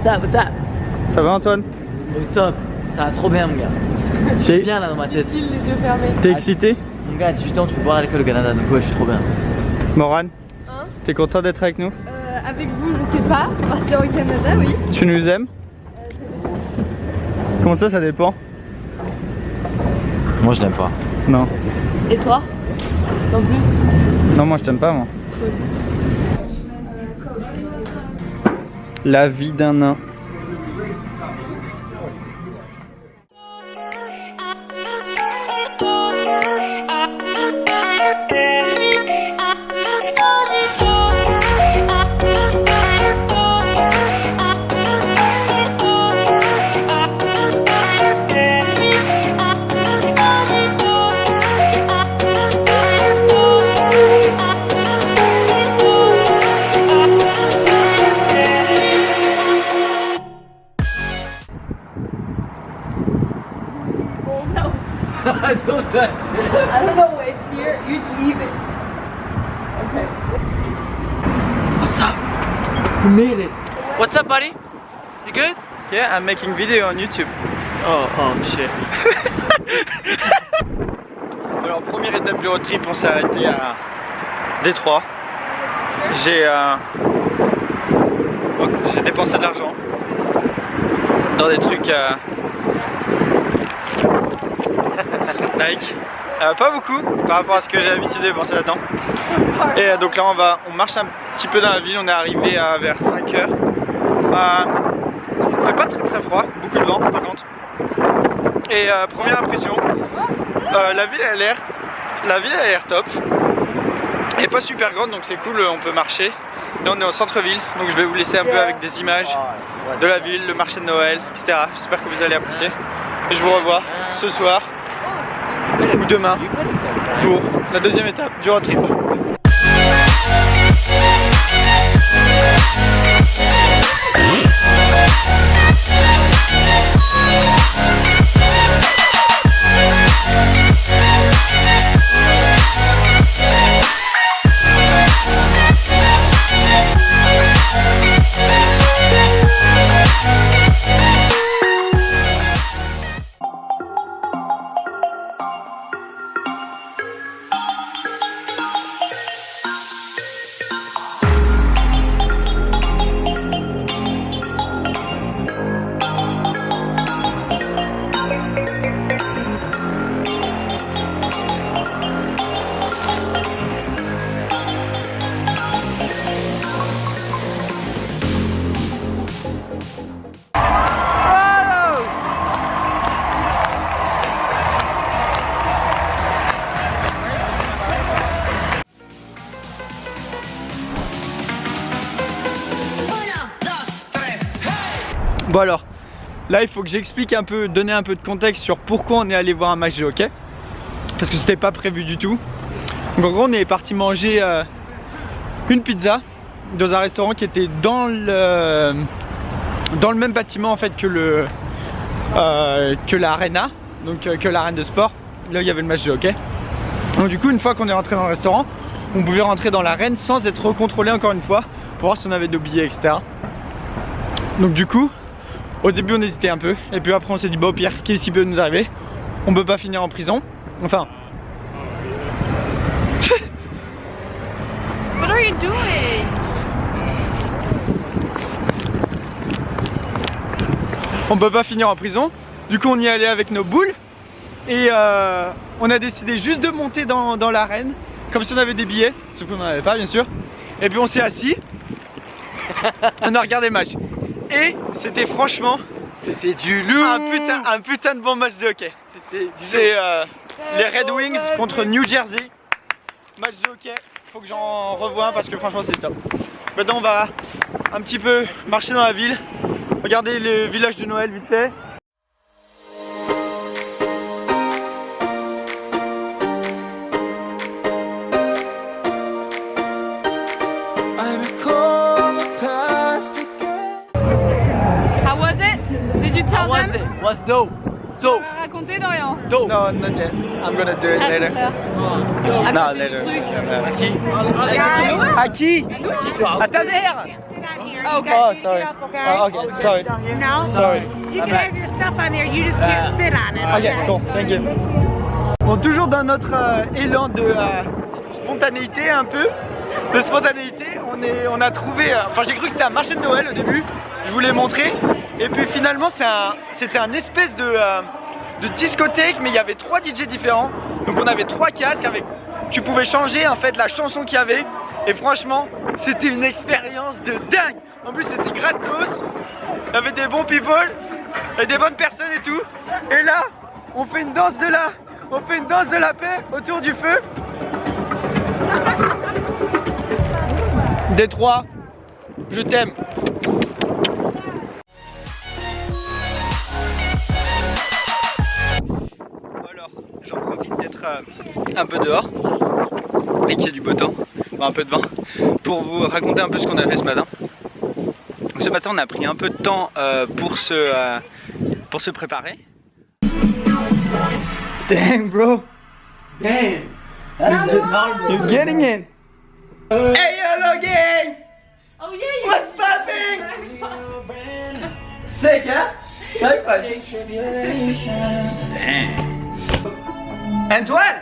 What's up, what's up? Ça va Antoine? Au top, ça va trop bien mon gars. Je suis bien là dans ma tête. Les yeux fermés. T'es excité? Mon gars, à 18 ans, tu peux boire à l'école au Canada, donc ouais, je suis trop bien. Morane, Hein? t'es content d'être avec nous? Avec vous, je sais pas. Partir au Canada, oui. Tu nous aimes? Comment ça dépend? Moi, je l'aime pas. Non. Et toi? Non plus. Non, moi je t'aime pas, moi. La vie d'un nain. I don't touch it. I don't know, it's here. You leave it. Okay. What's up? We made it. What's up, buddy? You good? Yeah, I'm making video on YouTube. Oh shit. Alors, première étape du road trip, on s'est arrêté à Détroit. J'ai dépensé de l'argent dans des trucs Nike. Pas beaucoup par rapport à ce que j'ai l'habitude de dépenser là-dedans. Et donc là on marche un petit peu dans la ville, on est arrivé vers 5h. Il fait pas très froid, beaucoup de vent par contre. Et première impression, la ville a l'air top. Elle est pas super grande donc c'est cool, on peut marcher. Là on est au centre-ville, donc je vais vous laisser un peu avec des images de la ville, le marché de Noël, etc. J'espère que vous allez apprécier. Et je vous revois ce soir ou demain pour la deuxième étape du road trip. Bon alors, là il faut que j'explique un peu, donner un peu de contexte sur pourquoi on est allé voir un match de hockey. Parce que c'était pas prévu du tout. Donc en gros on est parti manger une pizza dans un restaurant qui était dans le même bâtiment en fait que l'arena, donc que l'arène de sport. Là où il y avait le match de hockey. Donc du coup une fois qu'on est rentré dans le restaurant, on pouvait rentrer dans l'arène sans être recontrôlé encore une fois pour voir si on avait nos billets, etc. Donc du coup, au début on hésitait un peu, et puis après on s'est dit bah au pire, qu'est-ce qui peut nous arriver? On peut pas finir en prison, enfin... What are you doing? On peut pas finir en prison, du coup on y est allé avec nos boules, et on a décidé juste de monter dans l'arène, comme si on avait des billets, sauf qu'on n'en avait pas bien sûr, et puis on s'est assis, on a regardé le match, et c'était franchement... C'était du loup. Un putain de bon match de hockey. C'est les Red Wings contre New Jersey. Match de hockey. Faut que j'en revoie un parce que franchement c'est top. Maintenant on va un petit peu marcher dans la ville. Regardez le village de Noël vite fait. How was it? Did you tell What's them? it? What's dope? Dope. Tu vas raconter Dorian? Dope. No, not yet. I'm gonna do it later. À Non, côté du later. truc. Qui? À qui? À ta mère. Oh, You guys Oh, need to sorry. get up, okay? Oh, okay, sorry. No? Sorry. You can have your stuff on there. You just can't sit on it. Ok, cool, thank you. Bon, toujours dans notre élan de spontanéité un peu. De spontanéité, on a trouvé. Enfin, j'ai cru que c'était un marché de Noël au début. Je vous l'ai montré. Et puis finalement, c'était un espèce de discothèque, mais il y avait 3 DJ différents. Donc on avait 3 casques avec. Tu pouvais changer en fait la chanson qu'il y avait. Et franchement, c'était une expérience de dingue. En plus, c'était gratos. Il y avait des bons people et des bonnes personnes et tout. Et là, on fait une danse de la paix autour du feu. Détroit, je t'aime. Alors, j'en profite d'être un peu dehors et qu'il y ait du beau temps, un peu de vent, pour vous raconter un peu ce qu'on a fait ce matin. Ce matin, on a pris un peu de temps pour se préparer. Dang, bro. Damn. That's the number. You're getting it. Hey, hello, gang. Oh yeah, you What's popping? Sick, huh? So funny. Dang. Antoine,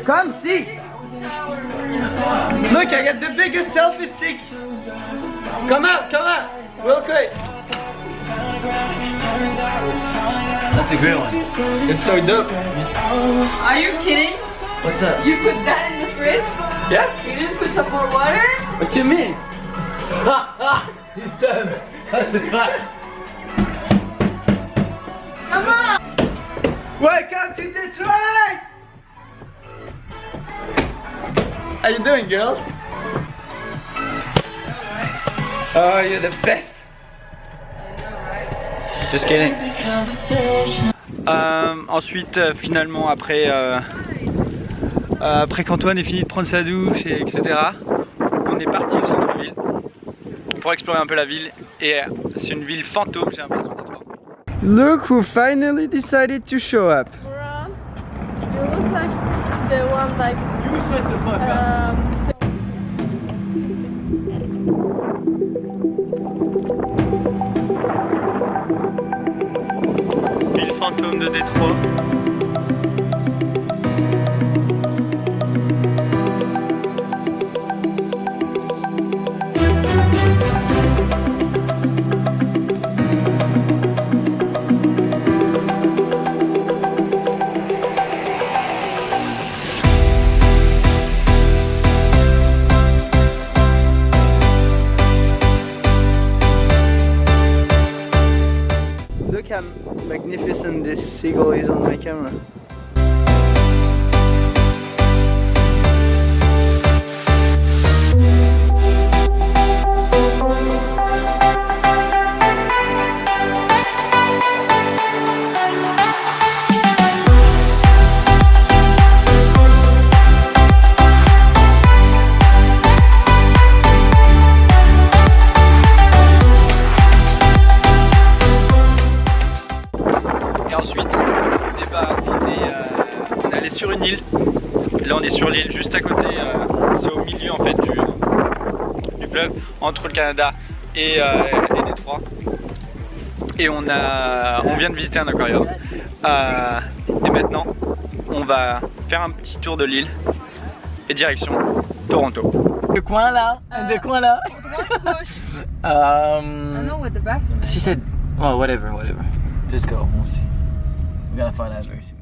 come see. Look, I got the biggest selfie stick. Come out, real quick. That's a great one. It's so dope. Are you kidding? What's up? You put that in the fridge? Yeah? You didn't put some more water? What you mean? He's done. That's the class. Come on! Welcome to Detroit! How you doing, girls? Oh, you're the best. Just kidding. Ensuite, finalement, après qu'Antoine ait fini de prendre sa douche, etc., on est parti au centre-ville pour explorer un peu la ville. Et c'est une ville fantôme, j'ai l'impression d'être. Look who finally decided to show up. You look like the one like You set the fuck up. Ville fantôme de Détroit. Look how magnificent this seagull is on my camera. Et ensuite, on est allé sur une île. Là, on est sur l'île juste à côté. C'est au milieu en fait du fleuve, entre le Canada et Détroit. Et on vient de visiter un aquarium. Et maintenant, on va faire un petit tour de l'île et direction Toronto. The coin là? The coin là? I know what the bathroom is. She said, oh, whatever. Just go. We'll see. We gotta find out very soon.